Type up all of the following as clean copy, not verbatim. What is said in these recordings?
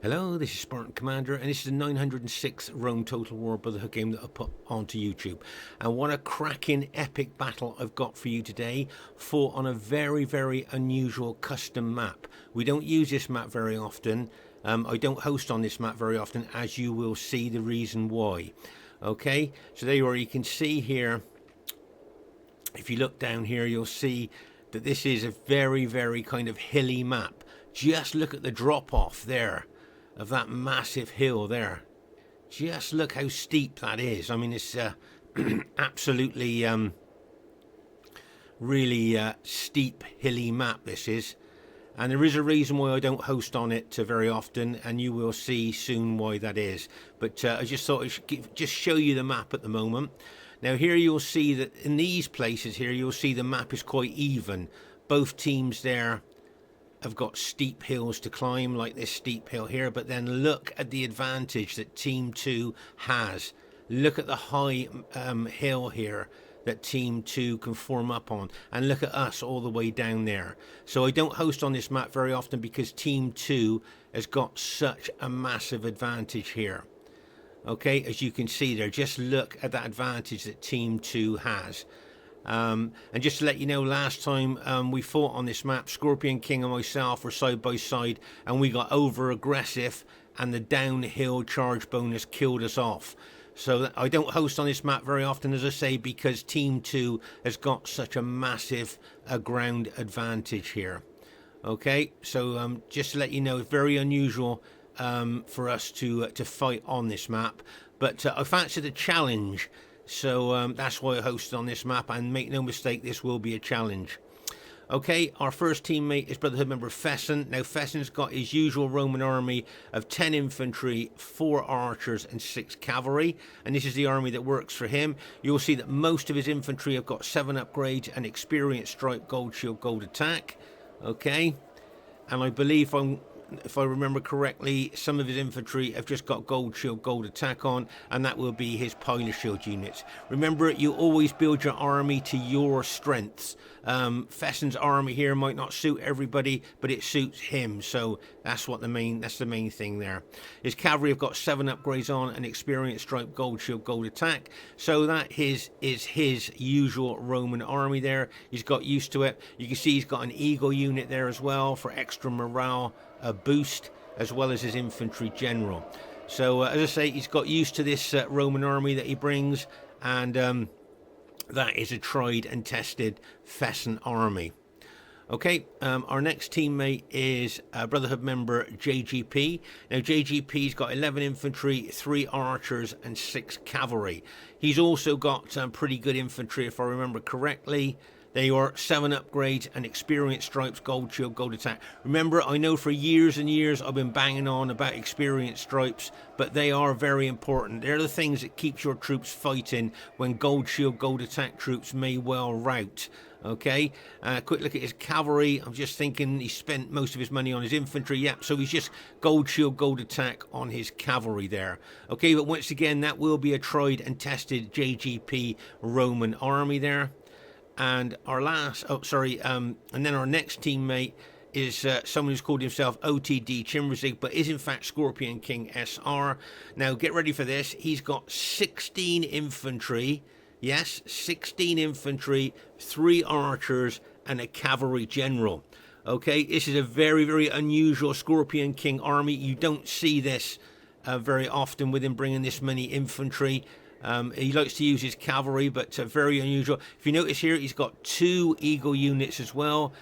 Hello, this is Spartan Commander, and this is the 906th Rome Total War Brotherhood game that I put onto YouTube. And what a cracking epic battle I've got for you today, fought on a very, very unusual custom map. We don't use this map very often. I don't host on this map very often, as you will see the reason why. Okay, so there you are. You can see here, if you look down here, you'll see that this is a very, very kind of hilly map. Just look at the drop off there of that massive hill there. Just look how steep that is. I mean, it's absolutely really steep, hilly map this is. And there is a reason why I don't host on it very often, and you will see soon why that is. But I just thought I should just show you the map at the moment. Now here you'll see that in these places here, you'll see the map is quite even. Both teams there have got steep hills to climb, like this steep hill here, but then look at the advantage that Team 2 has. Look at the high hill here that Team 2 can form up on, and look at us all the way down there. So I don't host on this map very often because Team 2 has got such a massive advantage here. Okay, as you can see there, just look at that advantage that Team 2 has. And just to let you know, last time we fought on this map, Scorpion King and myself were side by side, and we got over aggressive, and the downhill charge bonus killed us off. So I don't host on this map very often, as I say, because Team 2 has got such a massive ground advantage here. Okay, so just to let you know, it's very unusual for us to fight on this map, but I fancy the challenge. So that's why I hosted on this map, and make no mistake, this will be a challenge. Okay, our first teammate is Brotherhood member Fesen. Now Fesen's got his usual Roman army of 10 infantry, 4 archers and 6 cavalry, and this is the army that works for him. You'll see that most of his infantry have got 7 upgrades and experience, stripe, gold shield, gold attack. Okay, and I believe if I remember correctly, some of his infantry have just got gold shield, gold attack on, and that will be his pilot shield units. Remember, you always build your army to your strengths. Fesen's army here might not suit everybody, but it suits him, so that's the main thing there. His cavalry have got 7 upgrades on, and experience, stripe, gold shield, gold attack, so that is his usual Roman army there. He's got used to it. You can see he's got an eagle unit there as well for extra morale boost, as well as his infantry general. So as I say, he's got used to this Roman army that he brings, and that is a tried and tested Fesen army. Okay, our next teammate is Brotherhood member JGP. Now JGP's got 11 infantry, 3 archers and 6 cavalry. He's also got pretty good infantry, if I remember correctly. They are 7 upgrades and experience, stripes, gold shield, gold attack. Remember, I know for years and years I've been banging on about experience stripes, but they are very important. They're the things that keeps your troops fighting when gold shield, gold attack troops may well rout. Okay, quick look at his cavalry. I'm just thinking he spent most of his money on his infantry. Yep, so he's just gold shield, gold attack on his cavalry there. Okay, but once again, that will be a tried and tested JGP Roman army there. And our and then our next teammate is someone who's called himself OTD Chimrazig, but is in fact Scorpion King SR. Now get ready for this. He's got 16 infantry. Yes, 16 infantry, 3 archers, and a cavalry general. Okay, this is a very, very unusual Scorpion King army. You don't see this very often with him bringing this many infantry. He likes to use his cavalry, but very unusual. If you notice here, he's got 2 eagle units as well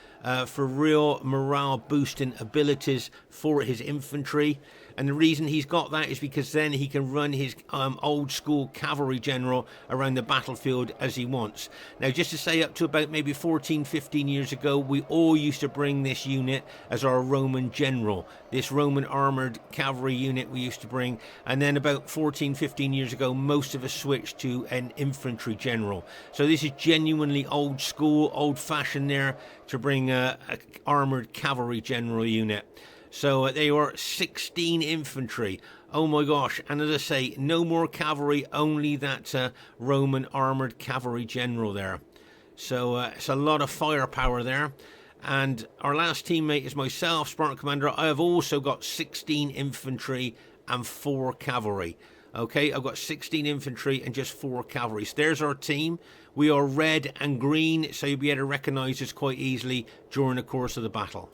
for real morale boosting abilities for his infantry. And the reason he's got that is because then he can run his old school cavalry general around the battlefield as he wants. Now, just to say, up to about maybe 14, 15 years ago, we all used to bring this unit as our Roman general. This Roman armored cavalry unit we used to bring. And then about 14, 15 years ago, most of us switched to an infantry general. So this is genuinely old school, old fashioned there to bring a armored cavalry general unit. So they are 16 infantry. Oh my gosh. And as I say, no more cavalry, only that Roman armoured cavalry general there. So it's a lot of firepower there. And our last teammate is myself, Spartan Commander. I have also got 16 infantry and 4 cavalry. Okay, I've got 16 infantry and just 4 cavalry. So there's our team. We are red and green, so you'll be able to recognise us quite easily during the course of the battle.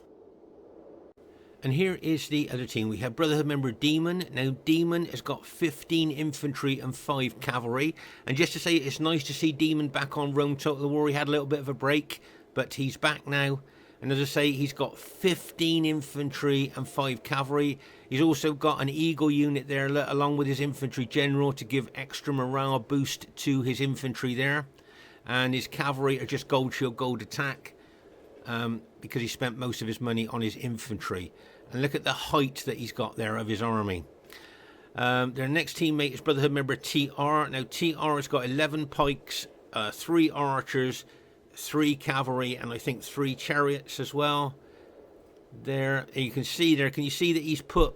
And here is the other team. We have Brotherhood member Demon. Now, Demon has got 15 infantry and 5 cavalry. And just to say, it's nice to see Demon back on Rome Total War. He had a little bit of a break, but he's back now. And as I say, he's got 15 infantry and 5 cavalry. He's also got an Eagle unit there, along with his infantry general, to give extra morale boost to his infantry there. And his cavalry are just gold shield, gold attack, because he spent most of his money on his infantry. And look at the height that he's got there of his army. Their next teammate is Brotherhood member TR. Now, TR has got 11 pikes, 3 archers, 3 cavalry, and I think 3 chariots as well. There, you can see there. Can you see that he's put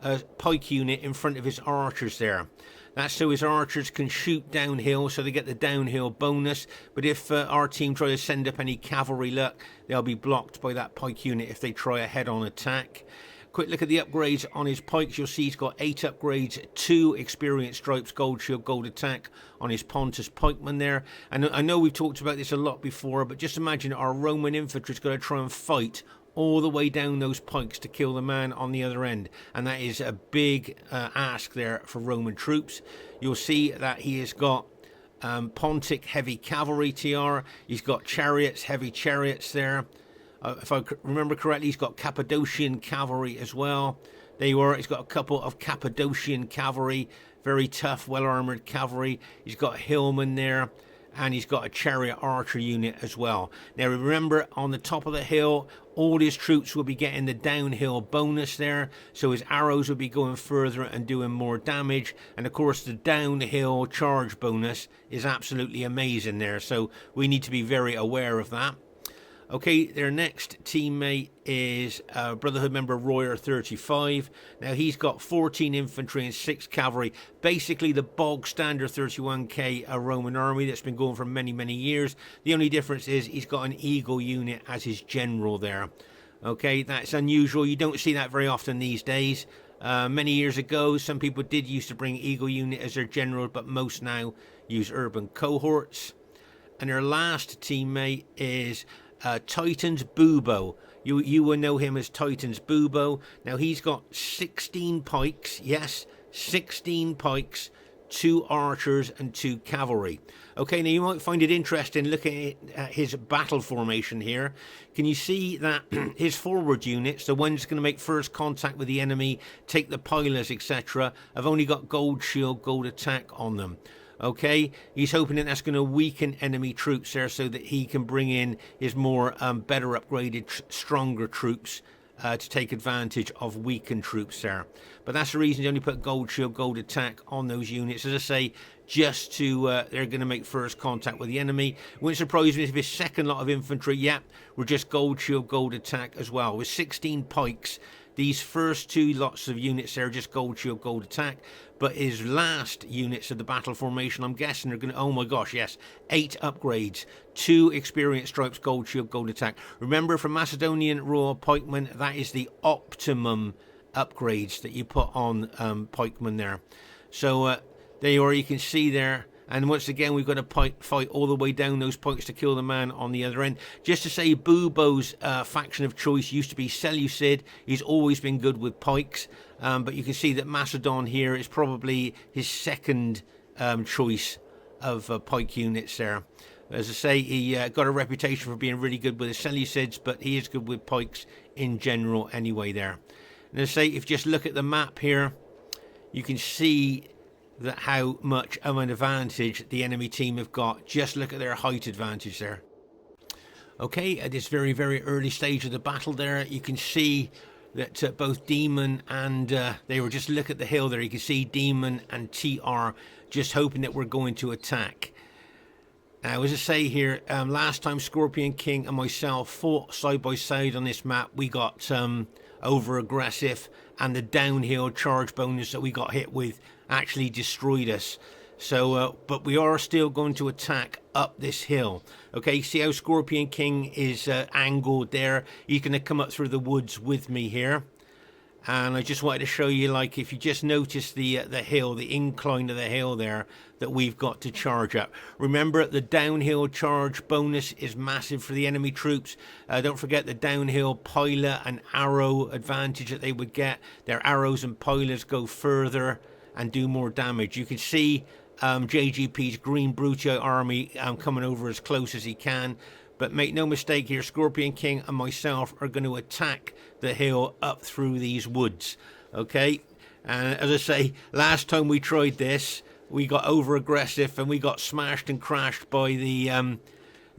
a pike unit in front of his archers there? That's so his archers can shoot downhill, so they get the downhill bonus. But if our team try to send up any cavalry luck, they'll be blocked by that pike unit if they try a head-on attack. Quick look at the upgrades on his pikes. You'll see he's got 8 upgrades, 2 experience stripes, gold shield, gold attack on his Pontus pikeman there. And I know we've talked about this a lot before, but just imagine our Roman infantry's got to try and fight all the way down those pikes to kill the man on the other end, and that is a big ask there for Roman troops. You'll see that he has got Pontic heavy cavalry TR. He's got chariots, heavy chariots there. If I remember correctly, he's got Cappadocian cavalry as well. There you are. He's got a couple of Cappadocian cavalry, very tough, well-armoured cavalry. He's got Hillman there, and he's got a chariot archer unit as well. Now remember, on the top of the hill, all his troops will be getting the downhill bonus there, so his arrows will be going further and doing more damage. And of course, the downhill charge bonus is absolutely amazing there, so we need to be very aware of that. Okay, their next teammate is Brotherhood member Royer 35. Now, he's got 14 infantry and 6 cavalry. Basically, the bog standard 31k Roman army that's been going for many, many years. The only difference is he's got an Eagle unit as his general there. Okay, that's unusual. You don't see that very often these days. Many years ago, some people did used to bring Eagle unit as their general, but most now use urban cohorts. And their last teammate is Titan's Bubo. You will know him as Titan's Bubo. Now, he's got 16 pikes. Yes, 16 pikes, 2 archers and 2 cavalry. Okay, now you might find it interesting looking at his battle formation here. Can you see that his forward units, the ones going to make first contact with the enemy, take the pillars, etc., have only got gold shield, gold attack on them. Okay, he's hoping that that's going to weaken enemy troops there, so that he can bring in his more better upgraded, stronger troops to take advantage of weakened troops there. But that's the reason they only put gold shield, gold attack on those units. As I say, just to they're going to make first contact with the enemy. Wouldn't surprise me if his second lot of infantry, were just gold shield, gold attack as well. With 16 pikes, these first 2 lots of units there are just gold shield, gold attack. But his last units of the battle formation, I'm guessing, are going to, oh my gosh, yes, 8 upgrades, 2 experience stripes, gold shield, gold attack. Remember, for Macedonian Royal Pikemen, that is the optimum upgrades that you put on pikemen there. So there you are, you can see there. And once again, we've got to fight all the way down those pikes to kill the man on the other end. Just to say, Bubo's faction of choice used to be Seleucid. He's always been good with pikes. But you can see that Macedon here is probably his second choice of pike units there. As I say, he got a reputation for being really good with the Seleucids, but he is good with pikes in general anyway there. And as I say, if you just look at the map here, you can see that how much of an advantage the enemy team have got. Just look at their height advantage there. Okay, at this very, very early stage of the battle there, you can see that both Demon and they were just look at the hill there. You can see Demon and TR just hoping that we're going to attack. Now, as I say here, last time Scorpion King and myself fought side by side on this map, we got over aggressive, and the downhill charge bonus that we got hit with actually destroyed us. So but we are still going to attack up this hill. Okay, see how Scorpion King is angled there? He's going to come up through the woods with me here. And I just wanted to show you, like, if you just notice the hill, the incline of the hill there that we've got to charge up. Remember, the downhill charge bonus is massive for the enemy troops. Don't forget the downhill pilot and arrow advantage that they would get. Their arrows and pilots go further and do more damage. You can see JGP's Green Brutio army coming over as close as he can. But make no mistake here, Scorpion King and myself are going to attack the hill up through these woods. Okay? And as I say, last time we tried this, we got over aggressive and we got smashed and crashed by the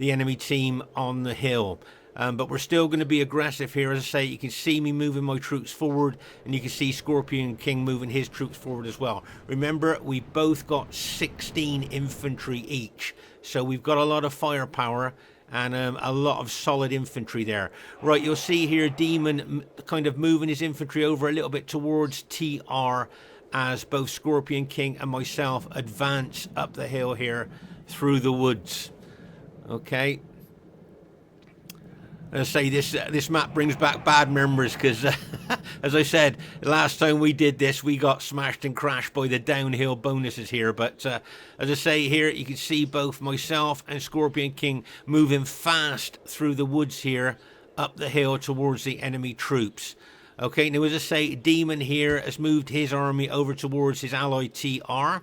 enemy team on the hill. But we're still going to be aggressive here. As I say, you can see me moving my troops forward, and you can see Scorpion King moving his troops forward as well. Remember, we both got 16 infantry each. So we've got a lot of firepower and a lot of solid infantry there. Right, you'll see here Demon kind of moving his infantry over a little bit towards TR as both Scorpion King and myself advance up the hill here through the woods. Okay. As I say, this map brings back bad memories because, as I said, last time we did this, we got smashed and crashed by the downhill bonuses here. But as I say here, you can see both myself and Scorpion King moving fast through the woods here, up the hill towards the enemy troops. Okay, now as I say, Demon here has moved his army over towards his ally TR.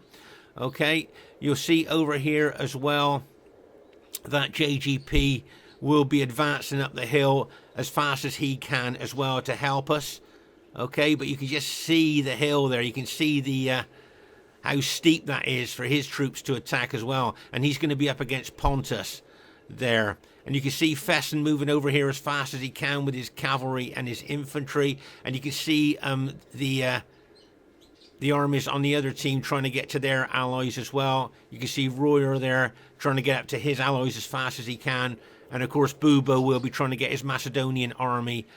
Okay, you'll see over here as well that JGP will be advancing up the hill as fast as he can as well to help us. Okay, but you can just see the hill there. You can see the how steep that is for his troops to attack as well. And he's going to be up against Pontus there. And you can see Fesen moving over here as fast as he can with his cavalry and his infantry. And you can see the armies on the other team trying to get to their allies as well. You can see Royer there trying to get up to his allies as fast as he can. And of course, Bubo will be trying to get his Macedonian army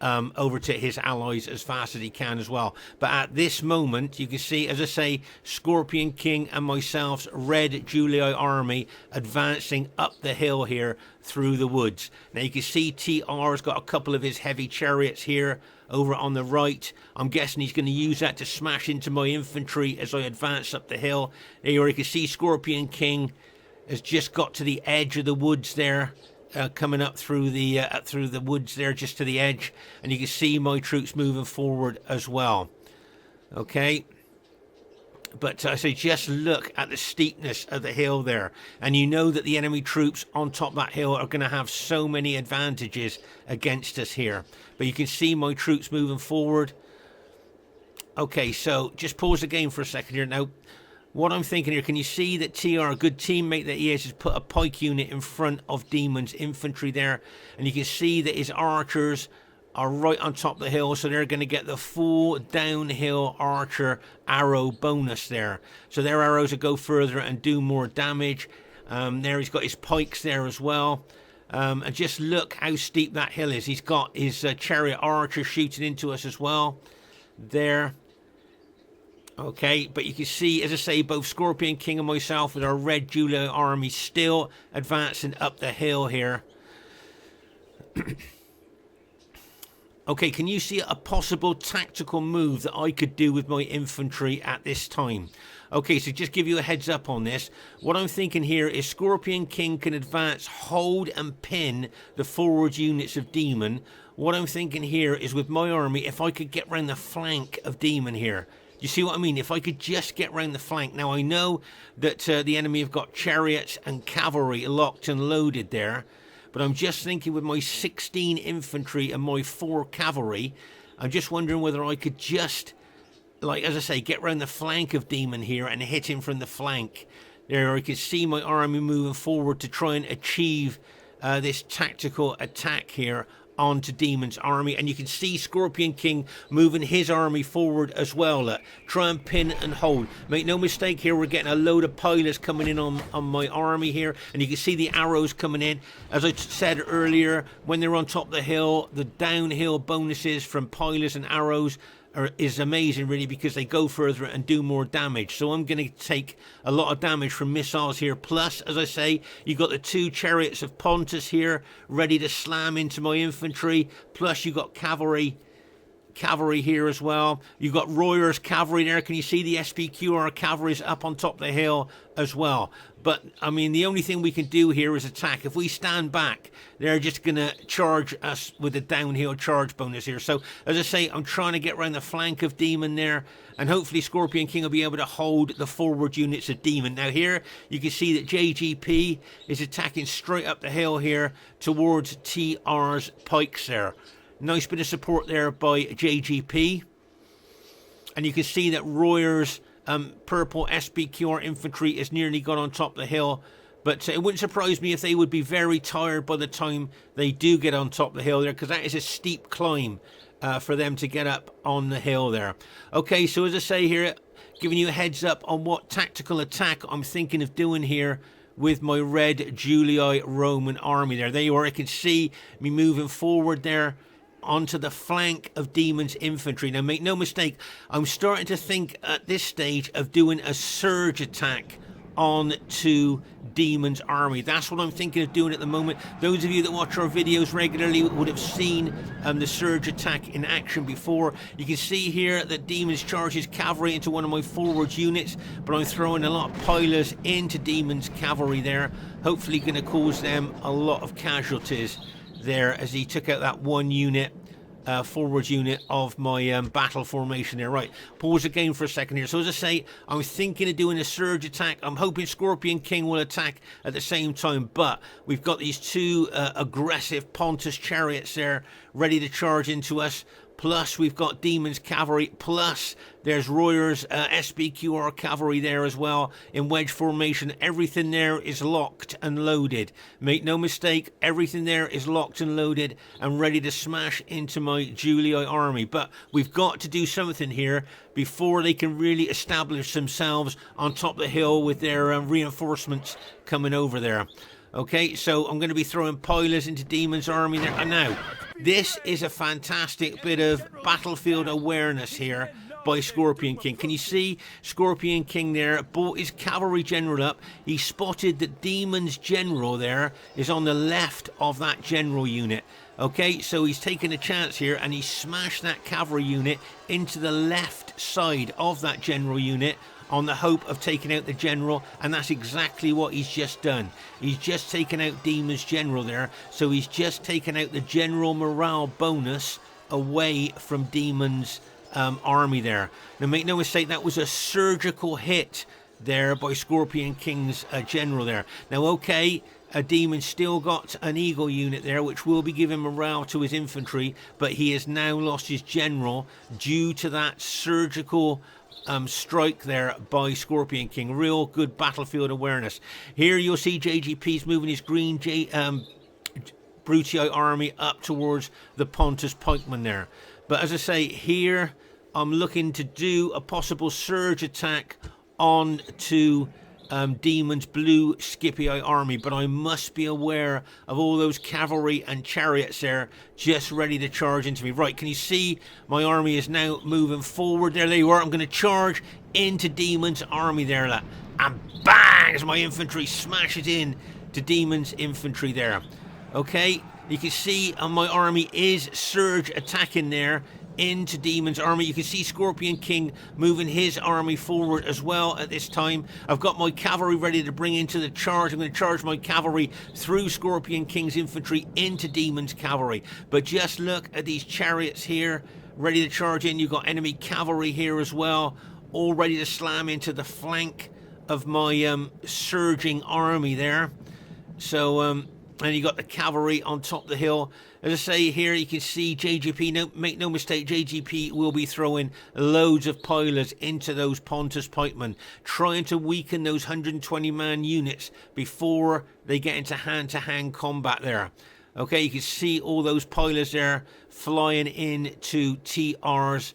over to his allies as fast as he can as well. But at this moment, you can see, as I say, Scorpion King and myself's Red Julii army advancing up the hill here through the woods. Now you can see TR's got a couple of his heavy chariots here over on the right. I'm guessing he's going to use that to smash into my infantry as I advance up the hill. There you can see Scorpion King has just got to the edge of the woods there. Coming up through the woods there, just to the edge, and you can see my troops moving forward as well. Okay, but I say just look at the steepness of the hill there, and you know that the enemy troops on top of that hill are going to have so many advantages against us here. But you can see my troops moving forward. Okay, so just pause the game for a second here now. What I'm thinking here, can you see that TR, a good teammate that he is, has put a pike unit in front of Demon's infantry there. And you can see that his archers are right on top of the hill, so they're going to get the full downhill archer arrow bonus there. So their arrows will go further and do more damage. There he's got his pikes there as well. And just look how steep that hill is. He's got his chariot archer shooting into us as well. There. Okay, but you can see, as I say, both Scorpion King and myself with our Red Julii army still advancing up the hill here. Okay, can you see a possible tactical move that I could do with my infantry at this time? Okay, so just give you a heads up on this. What I'm thinking here is Scorpion King can advance, hold and pin the forward units of Demon. What I'm thinking here is with my army, if I could get round the flank of Demon here. You see what I mean? If I could just get round the flank. Now, I know that the enemy have got chariots and cavalry locked and loaded there. But I'm just thinking with my 16 infantry and my 4 cavalry, I'm just wondering whether I could just, like, as I say, get round the flank of Demon here and hit him from the flank. There, I could see my army moving forward to try and achieve this tactical attack here onto Demon's army, and you can see Scorpion King moving his army forward as well. Try and pin and hold. Make no mistake here, we're getting a load of pilots coming in on my army here, and you can see the arrows coming in. As I said earlier, when they're on top of the hill, the downhill bonuses from pilots and arrows is amazing, really, because they go further and do more damage. So I'm going to take a lot of damage from missiles here. Plus, as I say, you've got the 2 chariots of Pontus here ready to slam into my infantry. Plus, you've got cavalry here as well. You've got Royer's cavalry there. Can you see the SPQR cavalry's up on top of the hill as well? But I mean, the only thing we can do here is attack. If we stand back, they're just gonna charge us with a downhill charge bonus here. So as I say, I'm trying to get around the flank of Demon there, and hopefully Scorpion King will be able to hold the forward units of Demon. Now here you can see that JGP is attacking straight up the hill here towards TR's pikes there. Nice bit of support there by JGP. And you can see that Royer's purple SPQR infantry is nearly got on top of the hill. But it wouldn't surprise me if they would be very tired by the time they do get on top of the hill there, because that is a steep climb for them to get up on the hill there. Okay, so as I say here, giving you a heads up on what tactical attack I'm thinking of doing here with my red Julii Roman army there. There you are. I can see me moving forward there onto the flank of Demon's infantry. Now make no mistake, I'm starting to think at this stage of doing a surge attack on to Demon's army. That's what I'm thinking of doing at the moment. Those of you that watch our videos regularly would have seen the surge attack in action before. You can see here that Demon's charges cavalry into one of my forward units, but I'm throwing a lot of pilers into Demon's cavalry there, hopefully going to cause them a lot of casualties there as he took out that one unit, forward unit of my battle formation there. Right, pause the game for a second here. So as I say, I'm thinking of doing a surge attack. I'm hoping Scorpion King will attack at the same time, but we've got these 2 aggressive Pontus chariots there ready to charge into us. Plus we've got Demon's cavalry, plus there's Royer's SPQR cavalry there as well in wedge formation. Everything there is locked and loaded. Make no mistake, everything there is locked and loaded and ready to smash into my Julii army. But we've got to do something here before they can really establish themselves on top of the hill with their reinforcements coming over there. Okay, so I'm going to be throwing pilers into Demon's army there. And now, this is a fantastic bit of battlefield awareness here by Scorpion King. Can you see Scorpion King there brought his cavalry general up? He spotted that Demon's general there is on the left of that general unit. Okay, so he's taken a chance here and he smashed that cavalry unit into the left side of that general unit on the hope of taking out the general, and that's exactly what he's just done. He's just taken out Demon's general there, so he's just taken out the general morale bonus away from Demon's army there. Now make no mistake, that was a surgical hit there by Scorpion King's general there. Now okay, Demon's still got an eagle unit there which will be giving morale to his infantry, but he has now lost his general due to that surgical strike there by Scorpion King. Real good battlefield awareness. Here you'll see JGP's moving his green Brutii army up towards the Pontus pikemen there. But as I say, here I'm looking to do a possible surge attack on to Demon's blue Scipii army, but I must be aware of all those cavalry and chariots there just ready to charge into me. Right, can you see my army is now moving forward there? There you are. I'm going to charge into Demon's army there, and bang, as my infantry smashes in to Demon's infantry there. Okay, you can see my army is surge attacking there into Demon's army. You can see Scorpion King moving his army forward as well at this time. I've got my cavalry ready to bring into the charge. I'm going to charge my cavalry through Scorpion King's infantry into Demon's cavalry. But just look at these chariots here ready to charge in. You've got enemy cavalry here as well, all ready to slam into the flank of my surging army there. So and you got the cavalry on top of the hill. As I say here, you can see JGP, make no mistake, JGP will be throwing loads of pilers into those Pontus pikemen, trying to weaken those 120-man units before they get into hand-to-hand combat there. Okay, you can see all those pilers there flying into TR's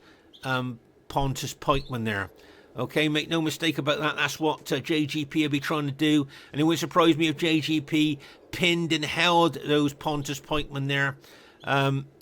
Pontus pikemen there. Okay, make no mistake about that. That's what JGP will be trying to do. And it wouldn't surprise me if JGP pinned and held those Pontus pikemen there.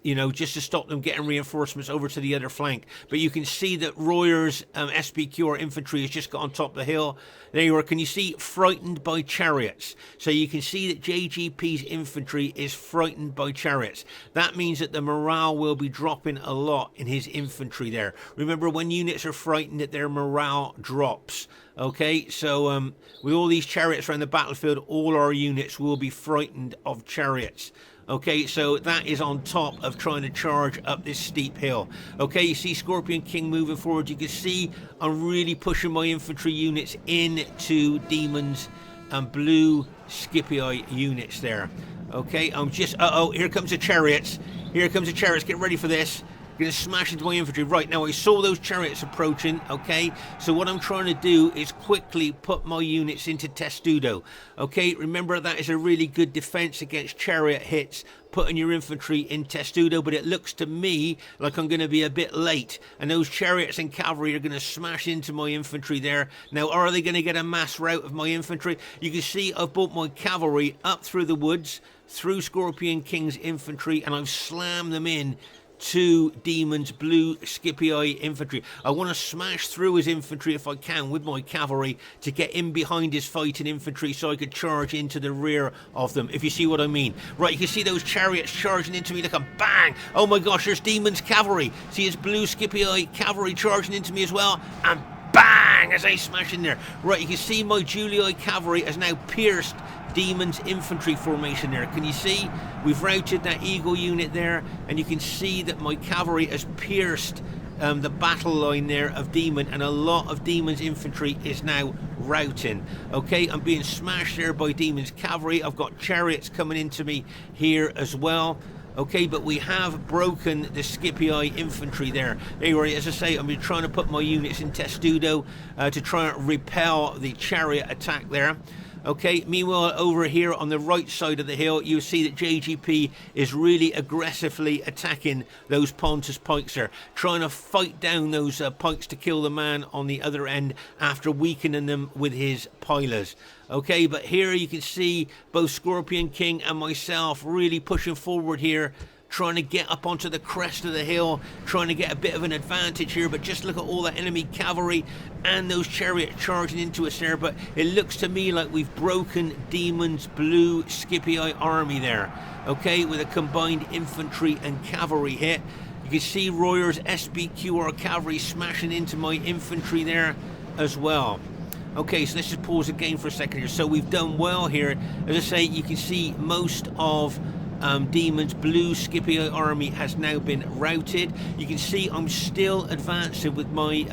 you know, just to stop them getting reinforcements over to the other flank. But you can see that Royer's SPQR infantry has just got on top of the hill. There you are. Can you see frightened by chariots? So you can see that JGP's infantry is frightened by chariots. That means that the morale will be dropping a lot in his infantry there. Remember, when units are frightened, that their morale drops. Okay, so with all these chariots around the battlefield, all our units will be frightened of chariots. Okay, so that is on top of trying to charge up this steep hill. Okay, you see Scorpion King moving forward. You can see I'm really pushing my infantry units into Demons and blue Scipii units there. Okay, I'm just... Uh-oh, here comes the chariots. Here comes the chariots. Get ready for this. Going to smash into my infantry. Right, now I saw those chariots approaching, okay? So what I'm trying to do is quickly put my units into Testudo, okay? Remember, that is a really good defense against chariot hits, putting your infantry in Testudo, but it looks to me like I'm going to be a bit late, and those chariots and cavalry are going to smash into my infantry there. Now, are they going to get a mass rout of my infantry? You can see I've brought my cavalry up through the woods, through Scorpion King's infantry, and I've slammed them in to Demon's blue Scipii infantry. I want to smash through his infantry if I can with my cavalry to get in behind his fighting infantry so I could charge into the rear of them, if you see what I mean. Right, you can see those chariots charging into me. Look, a bang! Oh my gosh, there's Demon's cavalry. See his blue Scipii cavalry charging into me as well, and bang, as I smash in there. Right, you can see my Julii cavalry has now pierced Demon's infantry formation there. Can you see? We've routed that eagle unit there, and you can see that my cavalry has pierced the battle line there of Demon, and a lot of Demon's infantry is now routing. Okay, I'm being smashed there by Demon's cavalry. I've got chariots coming into me here as well. Okay, but we have broken the Scipii infantry there. Anyway, as I say, I've been trying to put my units in Testudo to try and repel the chariot attack there. Okay, meanwhile, over here on the right side of the hill, you see that JGP is really aggressively attacking those Pontus pikes there, trying to fight down those pikes to kill the man on the other end after weakening them with his pilers. Okay, but here you can see both Scorpion King and myself really pushing forward here, trying to get up onto the crest of the hill, trying to get a bit of an advantage here. But just look at all that enemy cavalry and those chariots charging into us there. But it looks to me like we've broken Demon's blue Scipii army there, okay, with a combined infantry and cavalry hit. You can see Royer's SBQR cavalry smashing into my infantry there as well. Okay, so let's just pause the game for a second here. So we've done well here. As I say, you can see most of Demon's blue Scipii army has now been routed. You can see I'm still advancing with my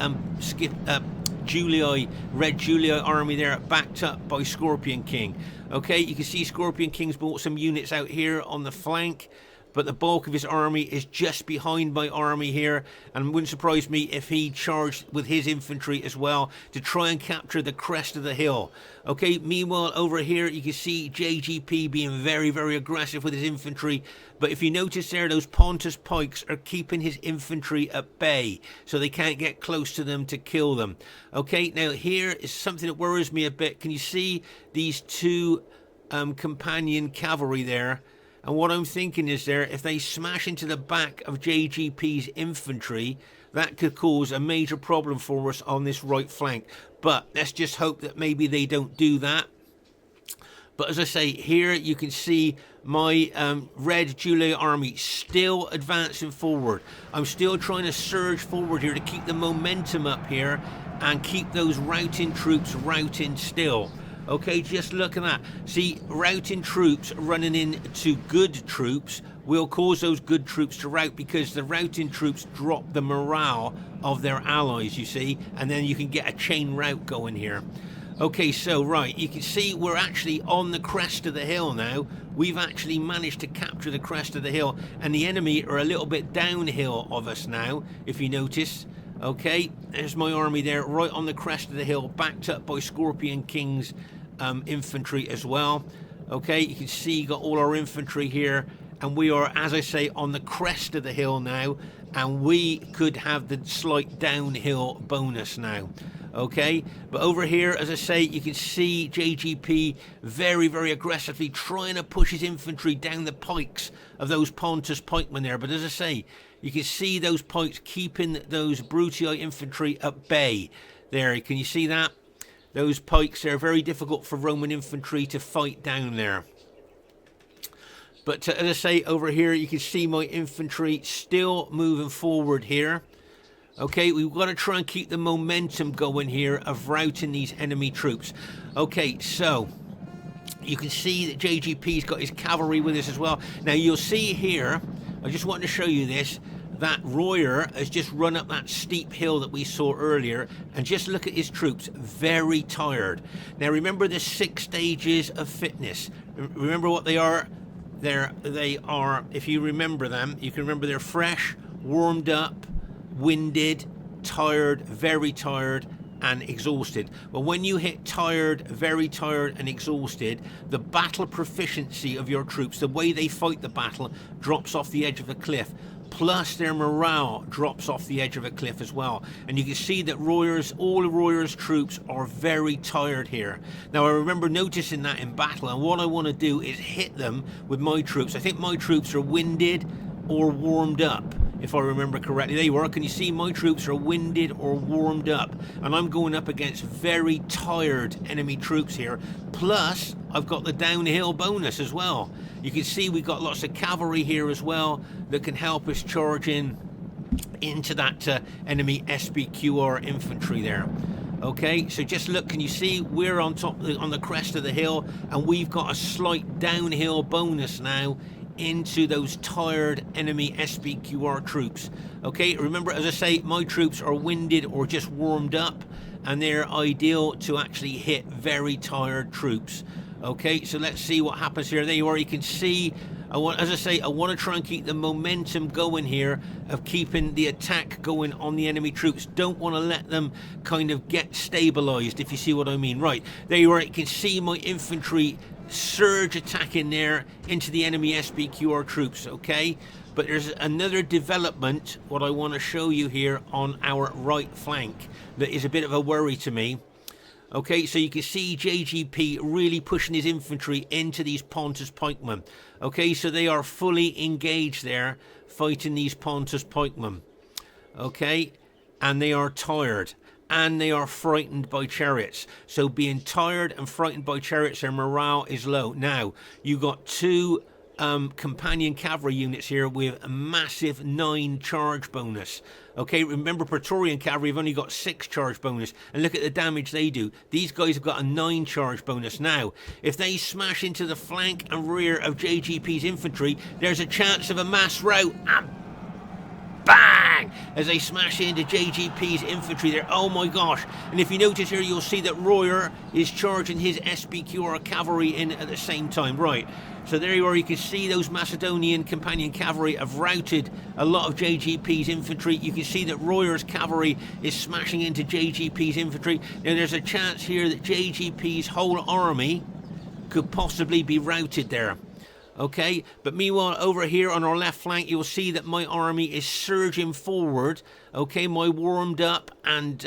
Julii, red Julii army there, backed up by Scorpion King. Okay, you can see Scorpion King's brought some units out here on the flank, but the bulk of his army is just behind my army here, and it wouldn't surprise me if he charged with his infantry as well to try and capture the crest of the hill. Okay, meanwhile over here you can see JGP being very, very aggressive with his infantry, but if you notice there, those Pontus pikes are keeping his infantry at bay, so they can't get close to them to kill them. Okay, now here is something that worries me a bit. Can you see these two companion cavalry there? And what I'm thinking is there, if they smash into the back of JGP's infantry, that could cause a major problem for us on this right flank. But let's just hope that maybe they don't do that. But as I say, here you can see my red Julii army still advancing forward. I'm still trying to surge forward here to keep the momentum up here and keep those routing troops routing still. Okay, just look at that. See, routing troops running into good troops will cause those good troops to rout, because the routing troops drop the morale of their allies, you see, and then you can get a chain rout going here. Okay, so right, you can see we're actually on the crest of the hill now. We've actually managed to capture the crest of the hill, and the enemy are a little bit downhill of us now, if you notice. Okay, there's my army there, right on the crest of the hill, backed up by Scorpion King's infantry as well. Okay, you can see got all our infantry here, and we are, as I say, on the crest of the hill now, and we could have the slight downhill bonus now. Okay, but over here, as I say, you can see JGP very, very aggressively trying to push his infantry down the pikes of those Pontus pikemen there. But as I say, you can see those pikes keeping those Brutii infantry at bay. There, can you see that? Those pikes are very difficult for Roman infantry to fight down there. But as I say, over here, you can see my infantry still moving forward here. Okay, we've got to try and keep the momentum going here of routing these enemy troops. Okay, so you can see that JGP's got his cavalry with us as well. Now you'll see here, I just want to show you this, that Royer has just run up that steep hill that we saw earlier, and just look at his troops, very tired. Now remember the 6 stages of fitness. Remember what they are? They are, if you remember them, you can remember they're fresh, warmed up, winded, tired, very tired, and exhausted. Well, when you hit tired, very tired, and exhausted, the battle proficiency of your troops, the way they fight the battle, drops off the edge of the cliff. Plus their morale drops off the edge of a cliff as well. And you can see that all of Royer's troops are very tired here. Now I remember noticing that in battle, and what I want to do is hit them with my troops. I think my troops are winded or warmed up, if I remember correctly. There you are. Can you see my troops are winded or warmed up? And I'm going up against very tired enemy troops here. Plus, I've got the downhill bonus as well. You can see we've got lots of cavalry here as well that can help us charge into that enemy SBQR infantry there. Okay, so just look, can you see we're on top, on the crest of the hill, and we've got a slight downhill bonus now into those tired enemy SBQR troops. Okay, remember, as I say, my troops are winded or just warmed up, and they're ideal to actually hit very tired troops. Okay, so let's see what happens here. There you are. You can see, as I say, I want to try and keep the momentum going here of keeping the attack going on the enemy troops. Don't want to let them kind of get stabilized, if you see what I mean. Right, there you are. You can see my infantry surge attacking there into the enemy SBQR troops. Okay, but there's another development, what I want to show you here on our right flank, that is a bit of a worry to me. Okay, so you can see JGP really pushing his infantry into these Pontus pikemen. Okay, so they are fully engaged there, fighting these Pontus pikemen. Okay, and they are tired, and they are frightened by chariots. So being tired and frightened by chariots, their morale is low. Now, you've got 2 companion cavalry units here with a massive 9 charge bonus. Okay, remember Praetorian cavalry have only got 6 charge bonus, and look at the damage they do. These guys have got a 9 charge bonus. Now, if they smash into the flank and rear of JGP's infantry, there's a chance of a mass rout. Bang! As they smash into JGP's infantry there. Oh my gosh. And if you notice here, you'll see that Royer is charging his SBQR cavalry in at the same time. Right. So there you are. You can see those Macedonian companion cavalry have routed a lot of JGP's infantry. You can see that Royer's cavalry is smashing into JGP's infantry. Now there's a chance here that JGP's whole army could possibly be routed there. Okay, but meanwhile over here on our left flank, you'll see that my army is surging forward. Okay, my warmed up and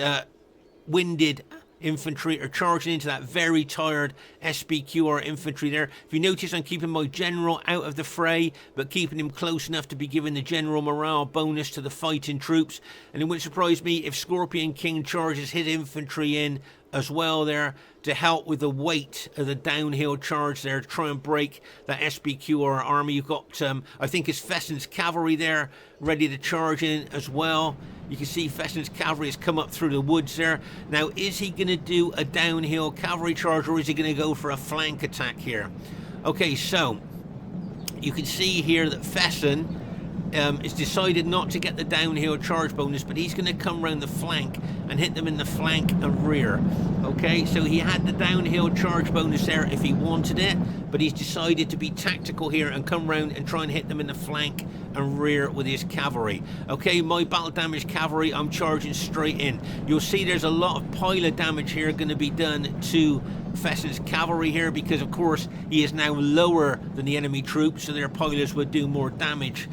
winded infantry are charging into that very tired SBQR infantry there. If you notice, I'm keeping my general out of the fray, but keeping him close enough to be giving the general morale bonus to the fighting troops. And it wouldn't surprise me if Scorpion King charges his infantry in as well there to help with the weight of the downhill charge there to try and break that SBQR army. You've got, I think it's Fesen's cavalry there ready to charge in as well. You can see Fesen's cavalry has come up through the woods there. Now, is he going to do a downhill cavalry charge, or is he going to go for a flank attack here? Okay, so you can see here that Fesen has decided not to get the downhill charge bonus, but he's going to come round the flank and hit them in the flank and rear. Okay, so he had the downhill charge bonus there if he wanted it, but he's decided to be tactical here and come round and try and hit them in the flank and rear with his cavalry. Okay, my battle damage cavalry, I'm charging straight in. You'll see there's a lot of pile of damage here going to be done to Fesen's cavalry here, because of course he is now lower than the enemy troops, so their pilers would do more damage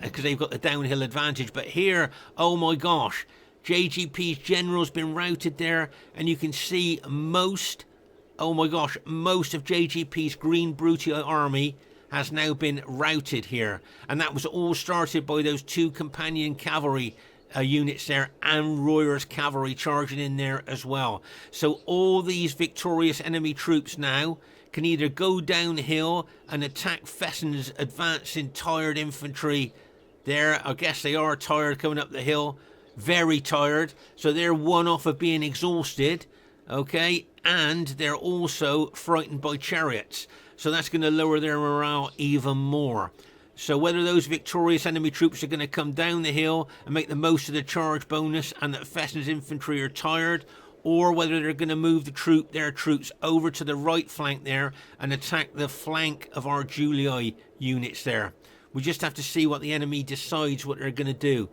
because they've got the downhill advantage. But here, oh my gosh, JGP's general's been routed there, and you can see most, oh my gosh, most of JGP's Green Brutii army has now been routed here. And that was all started by those 2 companion cavalry units there, and Royer's cavalry charging in there as well. So all these victorious enemy troops now can either go downhill and attack Fesen's advancing tired infantry there. I guess they are tired coming up the hill, very tired, so they're one off of being exhausted, okay, and they're also frightened by chariots, so that's going to lower their morale even more. So whether those victorious enemy troops are going to come down the hill and make the most of the charge bonus and that Fesen's infantry are tired, or whether they're going to move their troops over to the right flank there and attack the flank of our Julii units there. We just have to see what the enemy decides what they're going to do.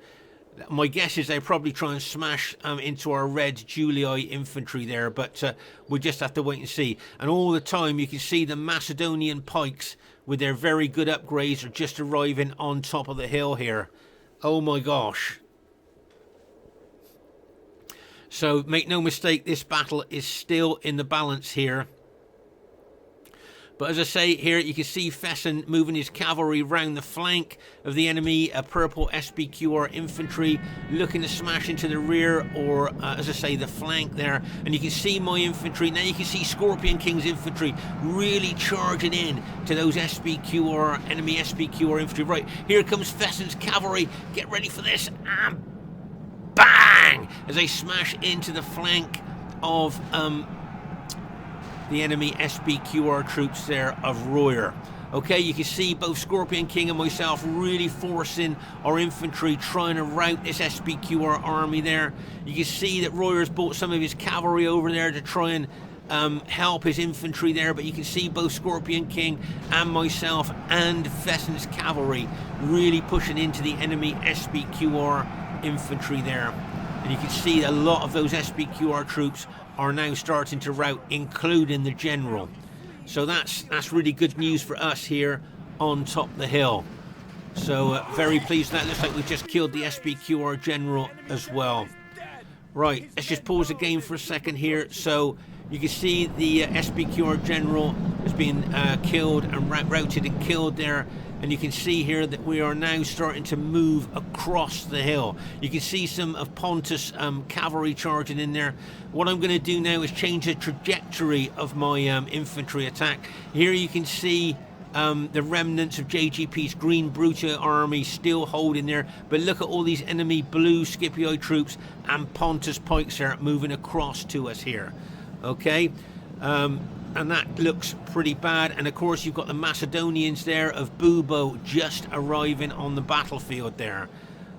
My guess is they probably try and smash into our red Julii infantry there, but we'll just have to wait and see. And all the time you can see the Macedonian pikes with their very good upgrades are just arriving on top of the hill here. Oh my gosh. So make no mistake, this battle is still in the balance here. But as I say, here you can see Fesen moving his cavalry round the flank of the enemy, purple SBQR infantry, looking to smash into the rear, or as I say, the flank there. And you can see my infantry. Now you can see Scorpion King's infantry really charging in to those SBQR, enemy SBQR infantry. Right, here comes Fesen's cavalry. Get ready for this. And bang! As they smash into the flank of the enemy SBQR troops there of Royer. Okay, you can see both Scorpion King and myself really forcing our infantry, trying to rout this SBQR army there. You can see that Royer's brought some of his cavalry over there to try and help his infantry there, but you can see both Scorpion King and myself and Fesen's cavalry really pushing into the enemy SBQR infantry there. And you can see a lot of those SBQR troops are now starting to rout, including the general. So that's really good news for us here on top of the hill. So very pleased with that. Looks like we've just killed the SBQR general as well. Right, let's just pause the game for a second here. So you can see the SBQR general has been killed and routed and killed there. And you can see here that we are now starting to move across the hill. You can see some of Pontus cavalry charging in there. What I'm going to do now is change the trajectory of my infantry attack. Here you can see the remnants of JGP's Green Brutii army still holding there. But look at all these enemy blue Scipii troops and Pontus pikes are moving across to us here. Okay. And that looks pretty bad. And of course you've got the Macedonians there of Bubo just arriving on the battlefield there.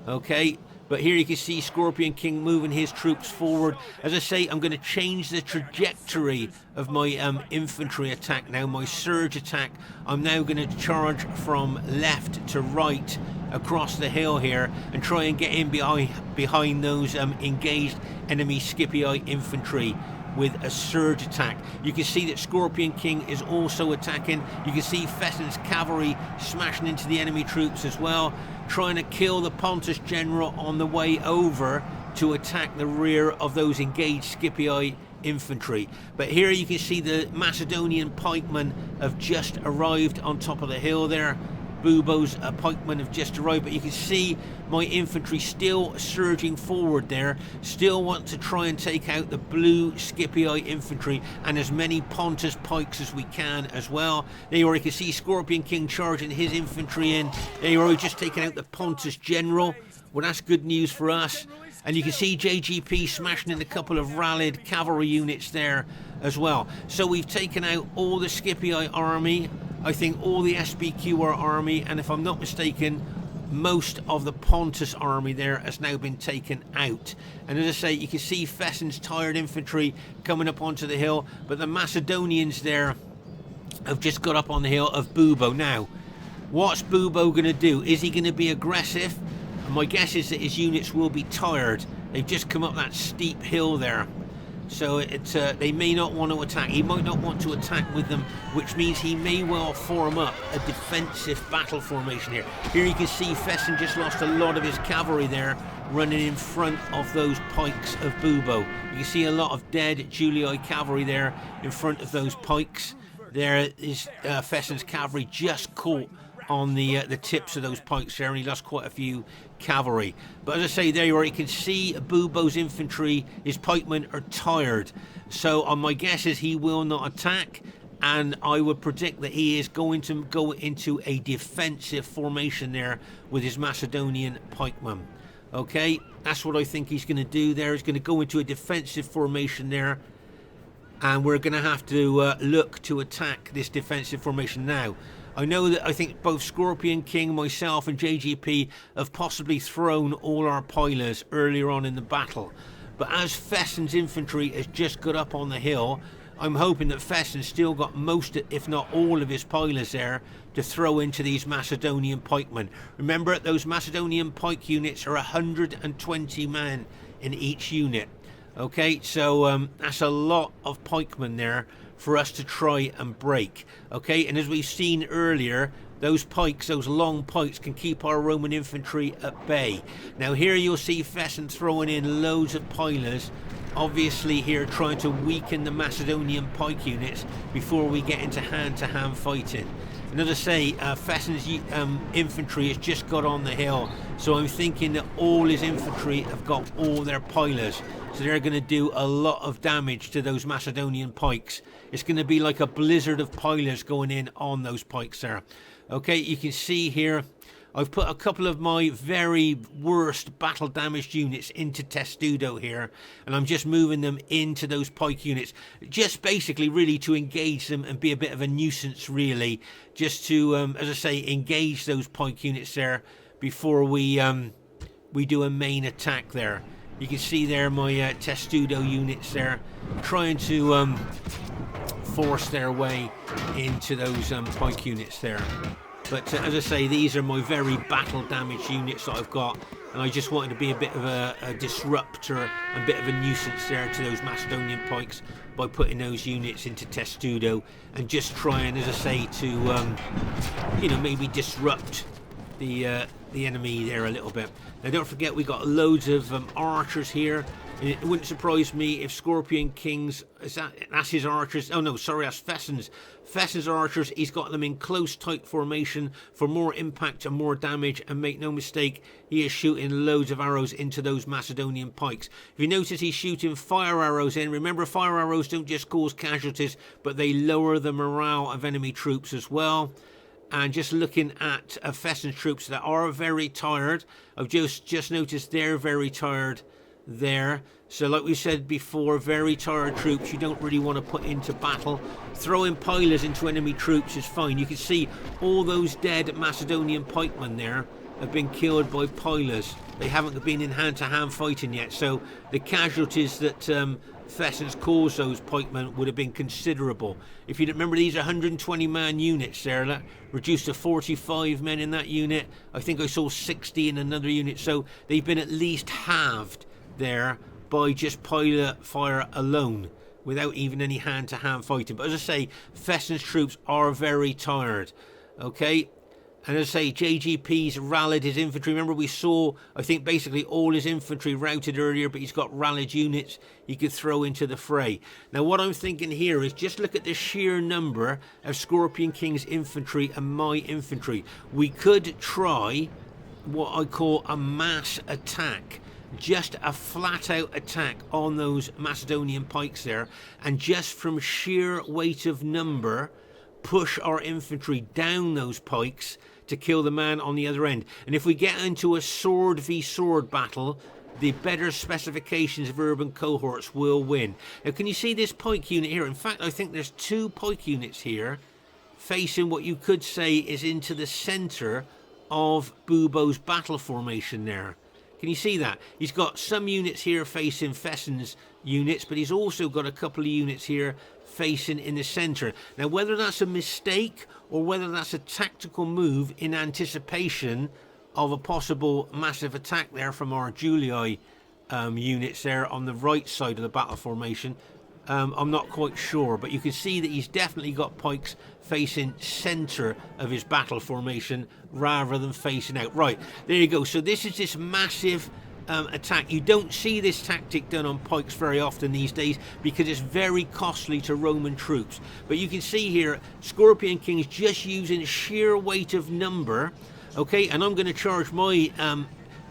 Okay, but here you can see Scorpion King moving his troops forward. As I say, I'm going to change the trajectory of my infantry attack now, my surge attack. I'm now going to charge from left to right across the hill here and try and get in behind those engaged enemy Scipii infantry with a surge attack. You can see that Scorpion King is also attacking. You can see Fesen's cavalry smashing into the enemy troops as well, trying to kill the Pontus general on the way over to attack the rear of those engaged Scipii infantry. But here you can see the Macedonian pikemen have just arrived on top of the hill there. Bubo's pikemen have just arrived, but you can see my infantry still surging forward there, still want to try and take out the blue Scipii infantry and as many Pontus pikes as we can as well. There you are, you can see Scorpion King charging his infantry in. There you are, we've just taken out the Pontus general. Well, that's good news for us. And you can see JGP smashing in a couple of rallied cavalry units there as well. So we've taken out all the Scipii army, I think all the SBQR army, and if I'm not mistaken, most of the Pontus army there has now been taken out. And as I say, you can see Fesen's tired infantry coming up onto the hill, but the Macedonians there have just got up on the hill of Bubo. Now, what's Bubo going to do? Is he going to be aggressive? And my guess is that his units will be tired. They've just come up that steep hill there. So they may not want to attack. He might not want to attack with them, which means he may well form up a defensive battle formation here. Here you can see Fesen just lost a lot of his cavalry there, running in front of those pikes of Bubo. You can see a lot of dead Julii cavalry there in front of those pikes. There is Fesen's cavalry just caught on the tips of those pikes there, and he lost quite a few cavalry. But as I say, there you are. You can see Bubo's infantry, his pikemen are tired. So my guess is he will not attack, and I would predict that he is going to go into a defensive formation there with his Macedonian pikemen. Okay, that's what I think he's going to do there. He's going to go into a defensive formation there, and we're going to have to look to attack this defensive formation now. I know that I think both Scorpion King, myself and JGP have possibly thrown all our pilers earlier on in the battle. But as Fesen's infantry has just got up on the hill, I'm hoping that Fesen's still got most, if not all, of his pilers there to throw into these Macedonian pikemen. Remember, those Macedonian pike units are 120 men in each unit. Okay, so that's a lot of pikemen there for us to try and break. Okay, and as we've seen earlier, those pikes, those long pikes, can keep our Roman infantry at bay. Now here you'll see Fesen throwing in loads of pilers, obviously here trying to weaken the Macedonian pike units before we get into hand-to-hand fighting. And as I say, Fesen's infantry has just got on the hill, so I'm thinking that all his infantry have got all their pilers, so they're going to do a lot of damage to those Macedonian pikes. It's going to be like a blizzard of pilers going in on those pikes there. Okay, you can see here I've put a couple of my very worst battle damaged units into Testudo here, and I'm just moving them into those pike units, just basically really to engage them and be a bit of a nuisance, really, just to as I say, engage those pike units there before we do a main attack there. You can see there my Testudo units there trying to force their way into those pike units there. But as I say, these are my very battle damaged units that I've got, and I just wanted to be a bit of a disruptor and a bit of a nuisance there to those Macedonian pikes by putting those units into Testudo and just trying, as I say, to you know, maybe disrupt the enemy there a little bit. Now don't forget, we got loads of archers here. And it wouldn't surprise me if Scorpion King's, that's his archers. Oh no, sorry, that's Fesen's archers. He's got them in close, tight formation for more impact and more damage. And make no mistake, he is shooting loads of arrows into those Macedonian pikes. If you notice, he's shooting fire arrows in. Remember, fire arrows don't just cause casualties, but they lower the morale of enemy troops as well. And just looking at Fesen's troops that are very tired, I've just noticed they're very tired there. So like we said before, very tired troops you don't really want to put into battle. Throwing pilers into enemy troops is fine. You can see all those dead Macedonian pikemen there have been killed by pilers. They haven't been in hand-to-hand fighting yet, so the casualties that Fesen's caused those pikemen would have been considerable. If you remember, these are 120 man units there, that reduced to 45 men in that unit. I think I saw 60 in another unit, so they've been at least halved there by just pilot fire alone, without even any hand-to-hand fighting. But as I say, Fesen's troops are very tired. Okay, and as I say, JGP's rallied his infantry. Remember, we saw, I think, basically all his infantry routed earlier, but he's got rallied units he could throw into the fray. Now what I'm thinking here is just look at the sheer number of Scorpion King's infantry and my infantry. We could try what I call a mass attack, just a flat out attack on those Macedonian pikes there, and just from sheer weight of number push our infantry down those pikes to kill the man on the other end. And if we get into a sword v sword battle, the better specifications of urban cohorts will win. Now can you see this pike unit here? In fact, I think there's two pike units here facing what you could say is into the center of Bubo's battle formation there. Can you see that? He's got some units here facing Fesen's units, but he's also got a couple of units here facing in the centre. Now, whether that's a mistake or whether that's a tactical move in anticipation of a possible massive attack there from our Julii units there on the right side of the battle formation. I'm not quite sure, but you can see that he's definitely got pikes facing centre of his battle formation rather than facing out. Right, there you go. So this is this massive attack. You don't see this tactic done on pikes very often these days because it's very costly to Roman troops. But you can see here, Scorpion King is just using sheer weight of number. Okay, and I'm going to charge my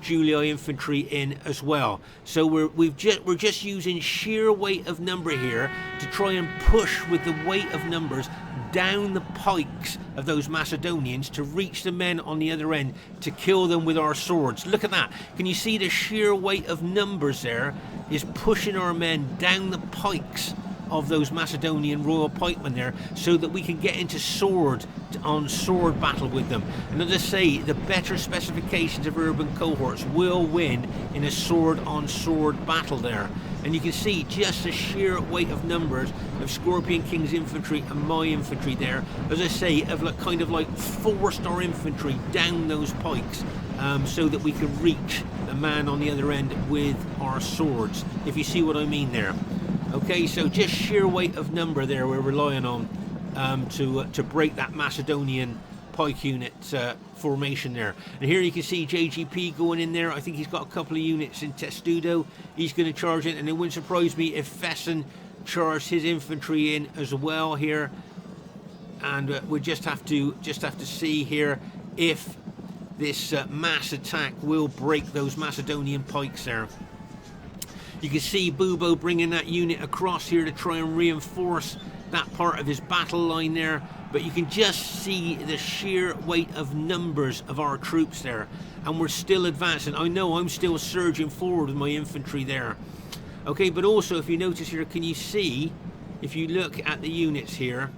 Julii infantry in as well. So we're just using sheer weight of number here to try and push with the weight of numbers down the pikes of those Macedonians to reach the men on the other end to kill them with our swords. Look at that. Can you see the sheer weight of numbers there is pushing our men down the pikes of those Macedonian royal pikemen there, so that we can get into sword on sword battle with them. And as I say, the better specifications of urban cohorts will win in a sword on sword battle there. And you can see just the sheer weight of numbers of Scorpion King's infantry and my infantry there, as I say, have kind of like forced our infantry down those pikes, so that we can reach the man on the other end with our swords, if you see what I mean there. Okay, so just sheer weight of number there we're relying on to break that Macedonian pike unit formation there. And here you can see JGP going in there. I think he's got a couple of units in Testudo. He's going to charge in, and it wouldn't surprise me if Fesen charged his infantry in as well here. And we just have to see here if this mass attack will break those Macedonian pikes there. You can see Bubo bringing that unit across here to try and reinforce that part of his battle line there. But you can just see the sheer weight of numbers of our troops there. And we're still advancing. I know I'm still surging forward with my infantry there. Okay, but also if you notice here, can you see, if you look at the units here,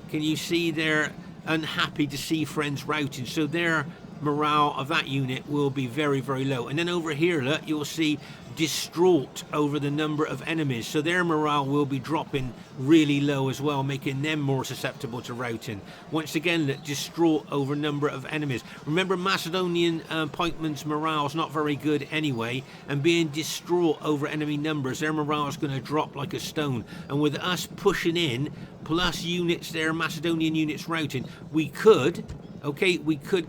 can you see they're unhappy to see friends routing? So their morale of that unit will be very, very low. And then over here, look, you'll see distraught over the number of enemies, so their morale will be dropping really low as well, making them more susceptible to routing. Once again, look, distraught over number of enemies. Remember, Macedonian pikemen's morale is not very good anyway, and being distraught over enemy numbers, their morale is going to drop like a stone. And with us pushing in, plus units there, Macedonian units routing, we could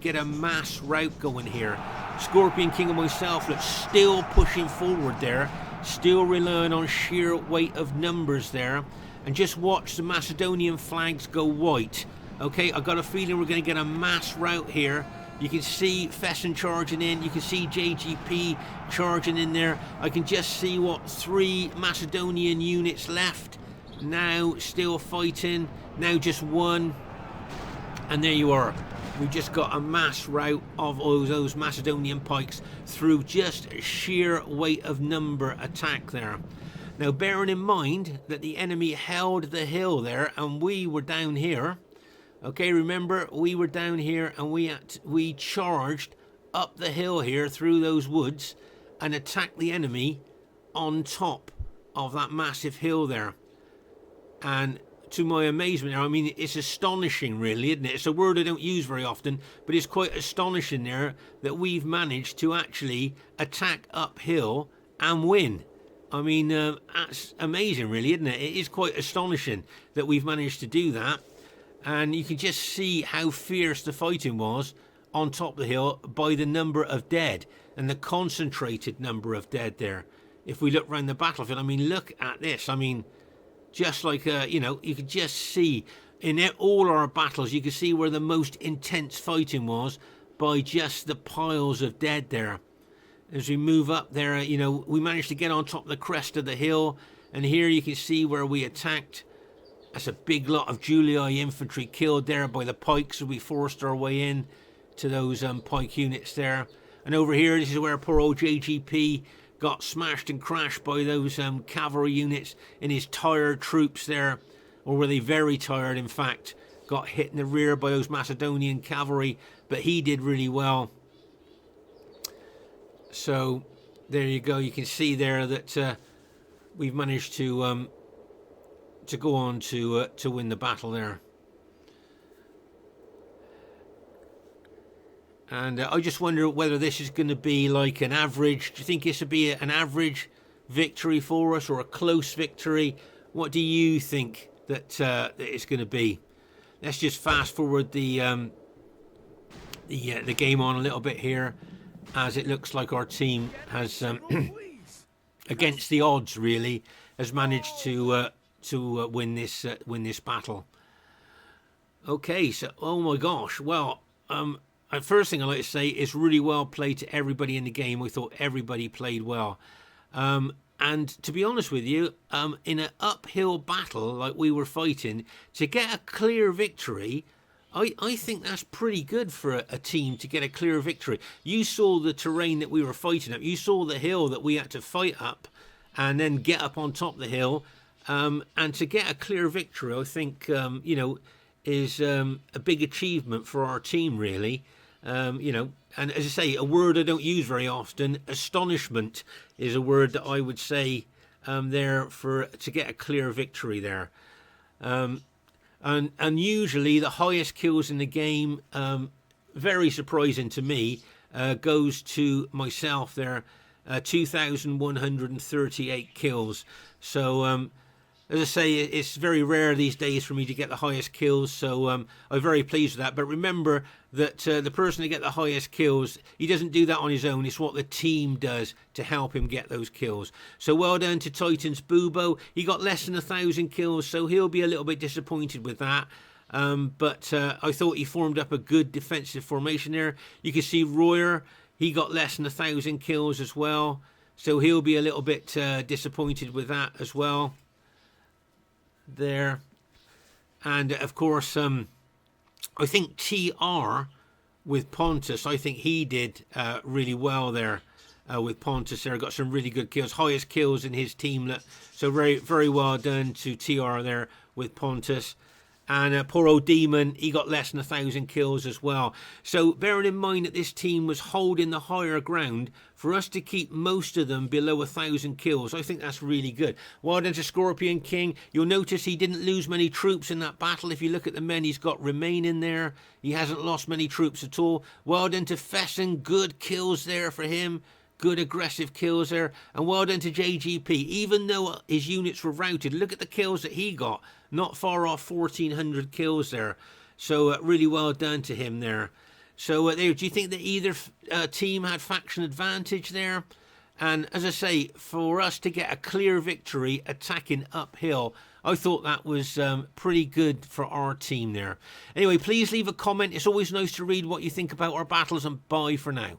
get a mass rout going here. Scorpion King and myself, look, still pushing forward there, still relying on sheer weight of numbers there, and just watch the Macedonian flags go white. Okay, I got a feeling we're going to get a mass rout here. You can see Fesen charging in, you can see JGP charging in there. I can just see 3 Macedonian units left now, still fighting, now just 1, and there you are. We've just got a mass rout of all those Macedonian pikes through just sheer weight of number attack there. Now, bearing in mind that the enemy held the hill there and we were down here. Okay, remember, we were down here and we charged up the hill here through those woods and attacked the enemy on top of that massive hill there. And to my amazement, I mean, it's astonishing really, isn't it? It's a word I don't use very often, but it's quite astonishing there that we've managed to actually attack uphill and win. I mean, that's amazing really, isn't it? It is quite astonishing that we've managed to do that. And you can just see how fierce the fighting was on top of the hill by the number of dead and the concentrated number of dead there. If we look around the battlefield, I mean, look at this. I mean, just like, you know, you could just see in all our battles, you could see where the most intense fighting was by just the piles of dead there. As we move up there, you know, we managed to get on top of the crest of the hill. And here you can see where we attacked. That's a big lot of Julii infantry killed there by the pikes. So we forced our way in to those pike units there. And over here, this is where poor old JGP got smashed and crashed by those cavalry units in his tired troops there, or were they very tired, in fact, got hit in the rear by those Macedonian cavalry, but he did really well. So there you go, you can see there that we've managed to go on to win the battle there. And I just wonder whether this is going to be like an average. Do you think this would be an average victory for us, or a close victory? What do you think that it's going to be? Let's just fast forward the game on a little bit here, as it looks like our team has, against the odds, really, has managed to win this battle. Okay, so oh my gosh, well, first thing I'd like to say is really well played to everybody in the game. We thought everybody played well. And to be honest with you, in an uphill battle like we were fighting, to get a clear victory, I think that's pretty good for a team to get a clear victory. You saw the terrain that we were fighting up. You saw the hill that we had to fight up and then get up on top of the hill. And to get a clear victory, I think, is a big achievement for our team, really. And as I say, a word I don't use very often, astonishment, is a word that I would say there to get a clear victory there. And usually the highest kills in the game, very surprising to me, goes to myself there, 2,138 kills. So as I say, it's very rare these days for me to get the highest kills, so I'm very pleased with that. But remember that the person to get the highest kills, he doesn't do that on his own. It's what the team does to help him get those kills. So well done to Titan's Bubo. He got less than 1,000 kills, so he'll be a little bit disappointed with that. But I thought he formed up a good defensive formation there. You can see Royer, he got less than 1,000 kills as well, so he'll be a little bit disappointed with that as well. There. And of course, I think TR with Pontus, I think he did really well there with Pontus there. Got some really good kills, highest kills in his team. So very, very well done to TR there with Pontus. And poor old Demon, he got less than 1,000 kills as well. So bearing in mind that this team was holding the higher ground, for us to keep most of them below 1,000 kills, I think that's really good. Well done to Scorpion King. You'll notice he didn't lose many troops in that battle. If you look at the men he's got remaining there, he hasn't lost many troops at all. Well done to Fesen, good kills there for him. Good aggressive kills there. And well done to JGP. Even though his units were routed, look at the kills that he got. Not far off 1,400 kills there. So really well done to him there. So there, do you think that either team had faction advantage there? And as I say, for us to get a clear victory attacking uphill, I thought that was pretty good for our team there. Anyway, please leave a comment. It's always nice to read what you think about our battles, and bye for now.